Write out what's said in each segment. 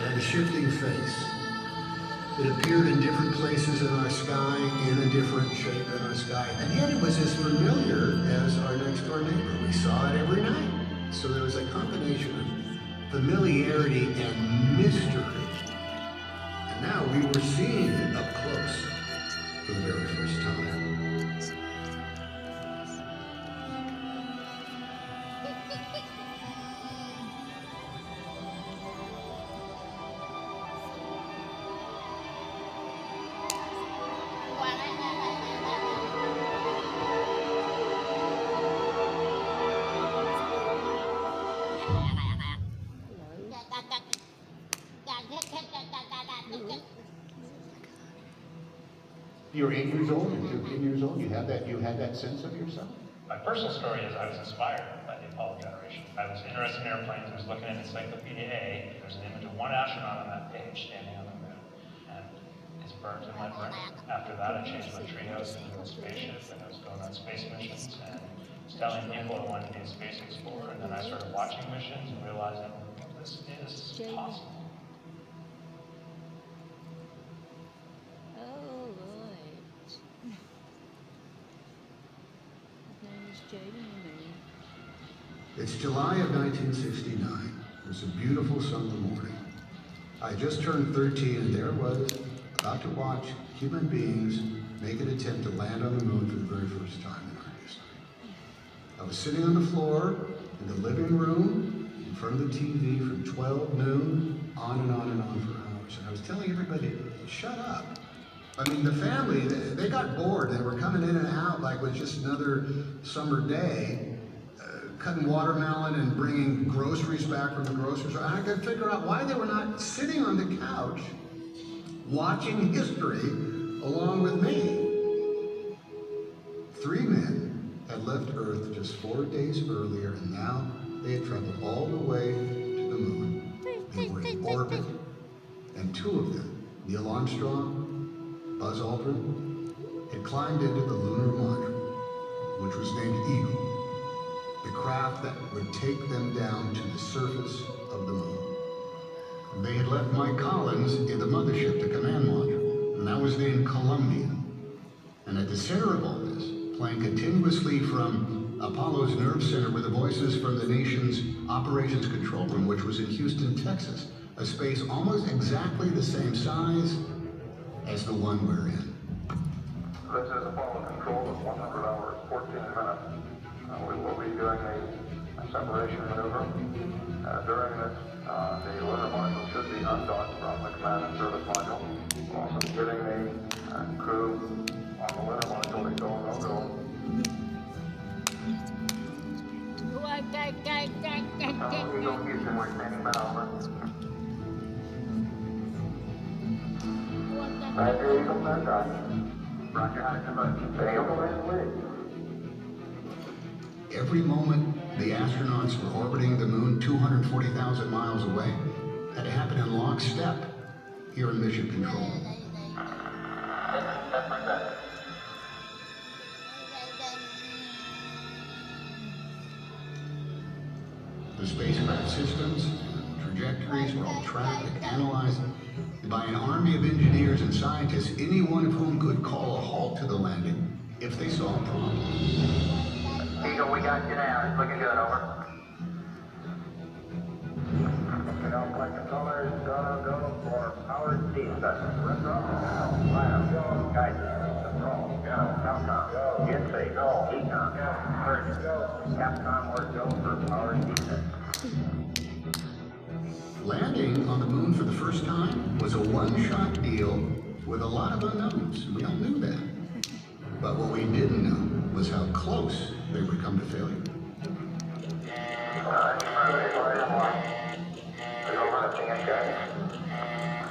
It had a shifting face. It appeared in different places in our sky, in a different shape in our sky, and yet it was as familiar as our next door neighbor. We saw it every night. So there was a combination of familiarity and mystery. And now we were seeing it up close for the very first time. You're 8 years old, you're 10 years old, you had that sense of yourself? My personal story is I was inspired by the Apollo generation. I was interested in airplanes, I was looking at Encyclopedia A. There's an image of one astronaut on that page standing on the moon, and it's burned in my brain. After that, I changed my treehouse into a spaceship, and I was going on space missions, and was telling people I wanted to be a space explorer, and then I started watching missions and realizing this is possible. It's July of 1969. It was a beautiful summer morning. I just turned 13 and there was, about to watch human beings make an attempt to land on the moon for the very first time in our history. I was sitting on the floor in the living room in front of the TV from 12 noon on and on and on for hours. And I was telling everybody, shut up. I mean, the family, they got bored. They were coming in and out like it was just another summer day, cutting watermelon and bringing groceries back from the grocery store. I could figure out why they were not sitting on the couch watching history along with me. 3 men had left Earth just 4 days earlier, and now they had traveled all the way to the moon. They were in orbit, and 2 of them, Neil Armstrong, Buzz Aldrin, had climbed into the lunar module, which was named Eagle, the craft that would take them down to the surface of the moon. They had left Mike Collins in the mothership, the command module, and that was named Columbia. And at the center of all this, playing continuously from Apollo's nerve center were the voices from the nation's operations control room, which was in Houston, Texas, a space almost exactly the same size as the one we're in. This is Apollo Control at 100 hours, 14 minutes. We will be doing a separation maneuver. During this, the lunar module should be undocked from the command and service module. Also giving the crew on the lunar module to go, no go. Eagle Houston, we're standing by, over. Roger, Eagle, no dot. Roger, Hasselblad. Eagle, and lead. Every moment the astronauts were orbiting the moon 240,000 miles away had to happen in lockstep here in Mission Control. The spacecraft systems and trajectories were all tracked and analyzed by an army of engineers and scientists, any one of whom could call a halt to the landing if they saw a problem. Eagle, we got you now. It's looking good, over. Flight controllers, go for power descent. Go. Guidance, control, go. Falcon, go. GNC, go. Econ, go. Surgeon, go. Capcom, we're go for power descent. Landing on the moon for the first time was a one-shot deal with a lot of unknowns. We all knew that. But what we didn't know was how close they would come to failure.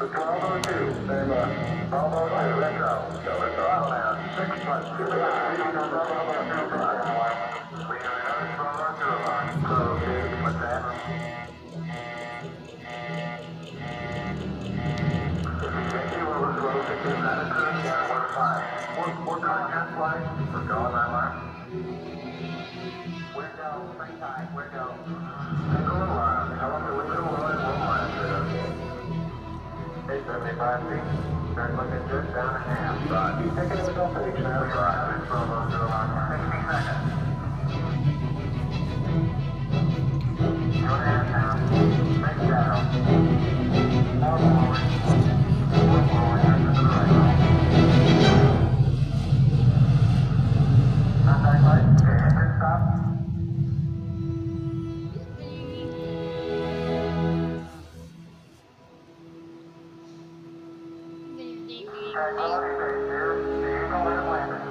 The 1202, stand by. 1202, retro. Go retro out now. 6 plus 2. We have another 1202 line. 1202, what's that? We're close to 2 minutes. Yeah, we're fine. We're contact flight. We're going that line. Window, spring time, window. Single line. Tell them the window line will line. 5 feet. Turn looking good, down and half. Right. Take it to the belt page now. Right. 60 seconds. 2.5 now. Big shadow. More forward. More forward. Turn to the right. Contact light. Okay, engine stop. Tranquility Base here. The Eagle has landed.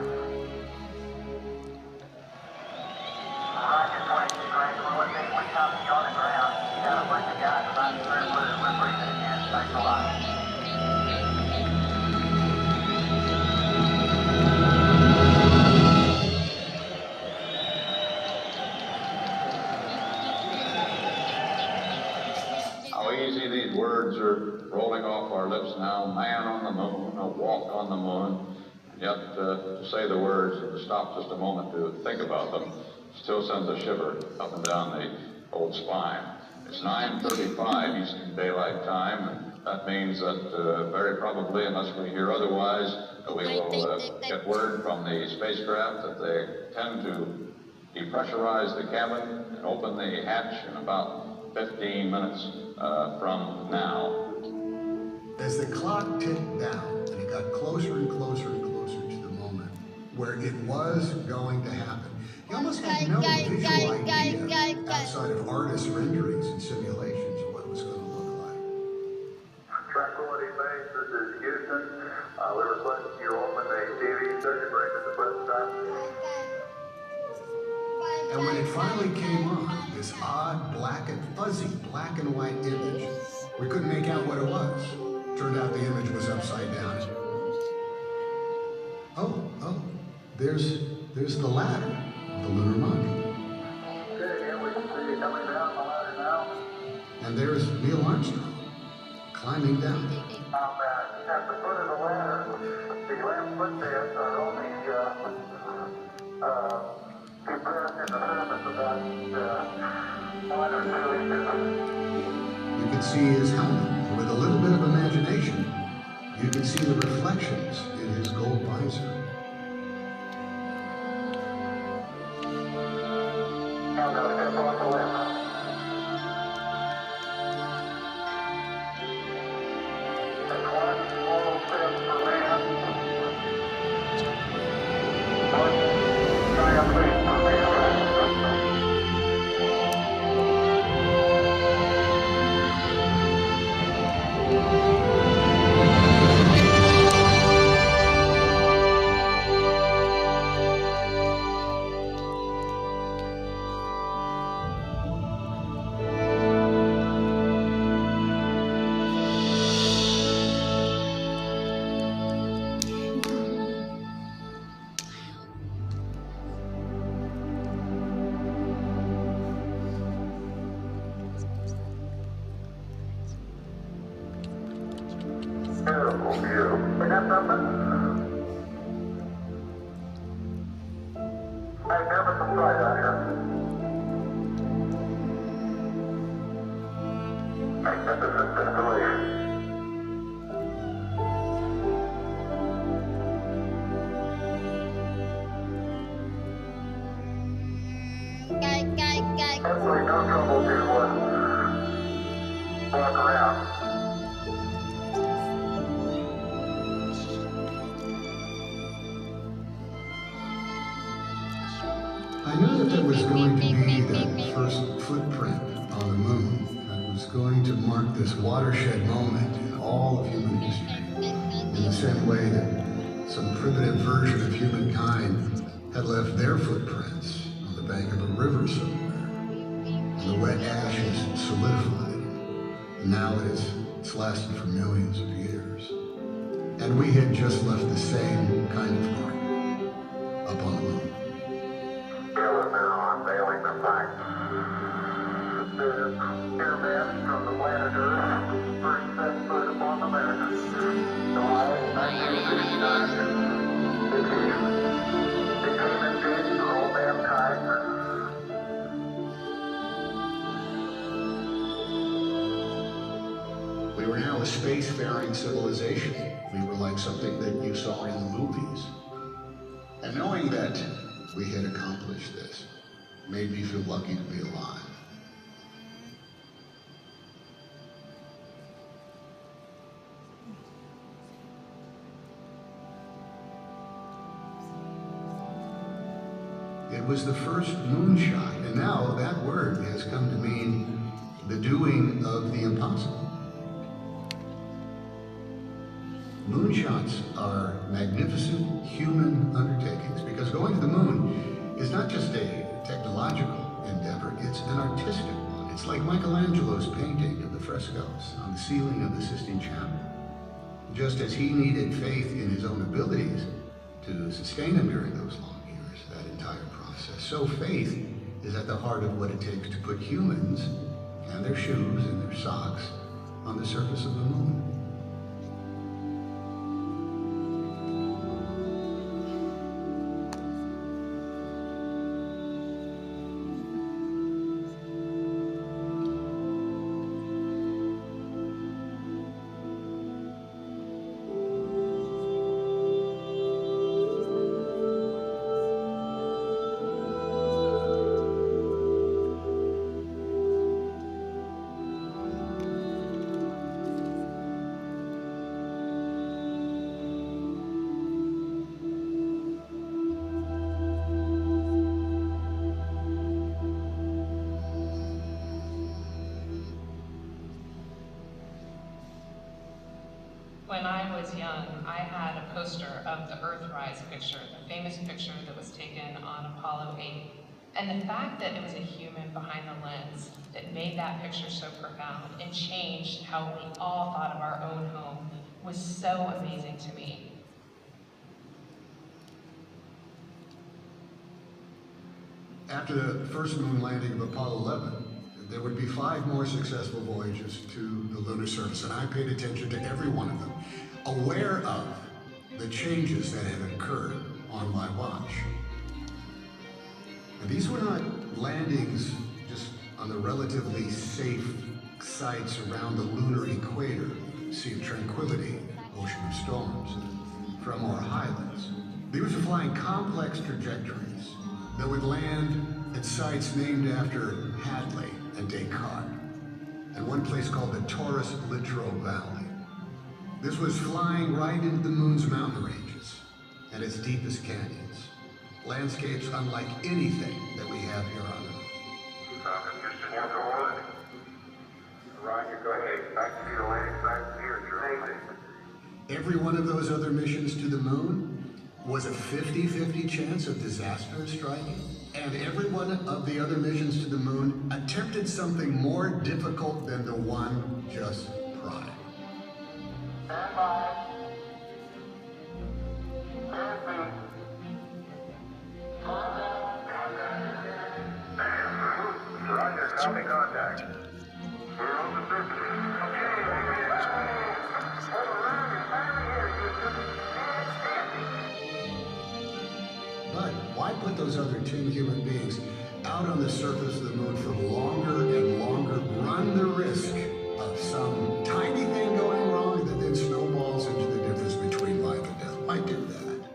Roger 22, Tranquility. We copy you on the ground. You got a bunch of guys about to turn loose. We're breathing again. Thanks a lot. How easy these words are rolling off our lips now. Man on the moon, a walk on the moon. And yet to say the words and to stop just a moment to think about them still sends a shiver up and down the old spine. It's 9:35 Eastern Daylight Time, and that means that very probably, unless we hear otherwise, we will get word from the spacecraft that they tend to depressurize the cabin and open the hatch in about 15 minutes from now. As the clock ticked down and it got closer and closer and closer to the moment where it was going to happen, you almost had no visual idea outside of artists' renderings and simulations of what it was going to look like. Tranquility Base, this is Houston. We request you open the TV circuit breaker at the present time. And when it finally came on, this odd fuzzy black and white image, we couldn't make out what it was. Turned out the image was upside down. Oh, there's the ladder of the lunar module. Okay, here we can see you coming down the ladder now. And there's Neil Armstrong climbing down. At the foot of the ladder, the left footsteps are only compressed in the surface about 1 or 2 inches. You can see his helmet. With a little bit of imagination, you can see the reflections in his gold visor. Now go step off the left. That's 1 small step for man. 1 giant leap for mankind. Beautiful view. We got something? Magnificent sight out here. Magnificent installation. Absolutely no trouble to walk around. I knew that there was going to be that first footprint on the moon. That was going to mark this watershed moment in all of human history. In the same way that some primitive version of humankind had left their footprints on the bank of a river somewhere. And the wet ashes solidified. And now it's lasted for millions of years. And we had just left the same kind of mark up on the moon. Bill is now unveiling the facts. The airman from the planet Earth first set foot upon America. July 1969. It came in peace for all mankind. We were now a spacefaring civilization. We were like something that you saw in the movies. And knowing that we had accomplished this made me feel lucky to be alive. It was the first moonshot, and now that word has come to mean the doing of the impossible. Moonshots are magnificent human undertakings because going to the moon is not just a technological endeavor, it's an artistic one. It's like Michelangelo's painting of the frescoes on the ceiling of the Sistine Chapel. Just as he needed faith in his own abilities to sustain him during those long years, that entire process, so faith is at the heart of what it takes to put humans and their shoes and their socks on the surface of the moon. When I was young, I had a poster of the Earthrise picture, the famous picture that was taken on Apollo 8. And the fact that it was a human behind the lens that made that picture so profound and changed how we all thought of our own home was so amazing to me. After the first moon landing of Apollo 11, there would be 5 more successful voyages to the lunar surface, and I paid attention to every one of them, aware of the changes that had occurred on my watch. And these were not landings just on the relatively safe sites around the lunar equator, Sea of Tranquility, Ocean of Storms, from our highlands. These were flying complex trajectories that would land at sites named after Hadley and Descartes, and one place called the Taurus Littrow Valley. This was flying right into the moon's mountain ranges and its deepest canyons, landscapes unlike anything that we have here on Earth. Falcon, Houston, you're forward. Roger, go ahead. Back to your landing site here, Germany. Every one of those other missions to the moon was a 50-50 chance of disaster striking, and every one of the other missions to the moon attempted something more difficult than the one just prior. Stand by. Stand by. Roger, copy contact. We're on the surface. But why put those other 10 human beings out on the surface of the moon for longer and longer, run the risk of some tiny thing going wrong that then snowballs into the difference between life and death? Why do that?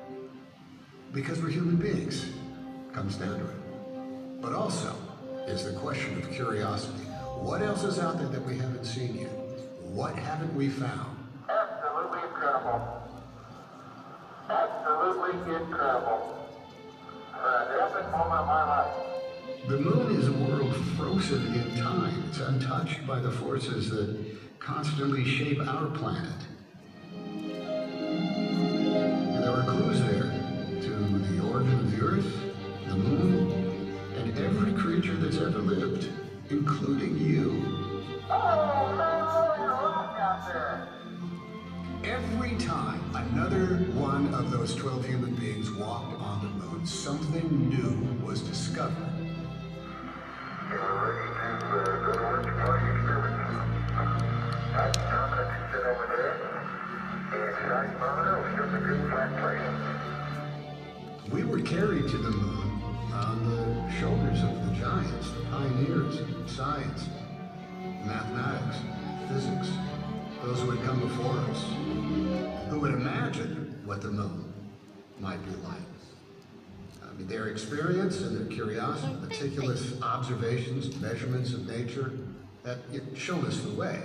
Because we're human beings. Comes down to it. But also is the question of curiosity. What else is out there that we haven't seen yet? What haven't we found? Absolutely incredible. Absolutely incredible. The epic moment of my life. The moon is a world frozen in time. It's untouched by the forces that constantly shape our planet. And there are clues there to the origin of the Earth, the moon, and every creature that's ever lived, including you. Oh, man, you're rock out there. Every time another one of those 12 human beings walked on the moon, something new was discovered. We're ready to go to work party experiment. That's Dominic, sit over there. And side monitor, we got the green flag plate. We were carried to the moon on the shoulders of the giants, the pioneers in science, mathematics, physics, those who had come before us, who would imagine what the moon might be like. I mean, their experience and their curiosity, meticulous observations, measurements of nature that showed us the way.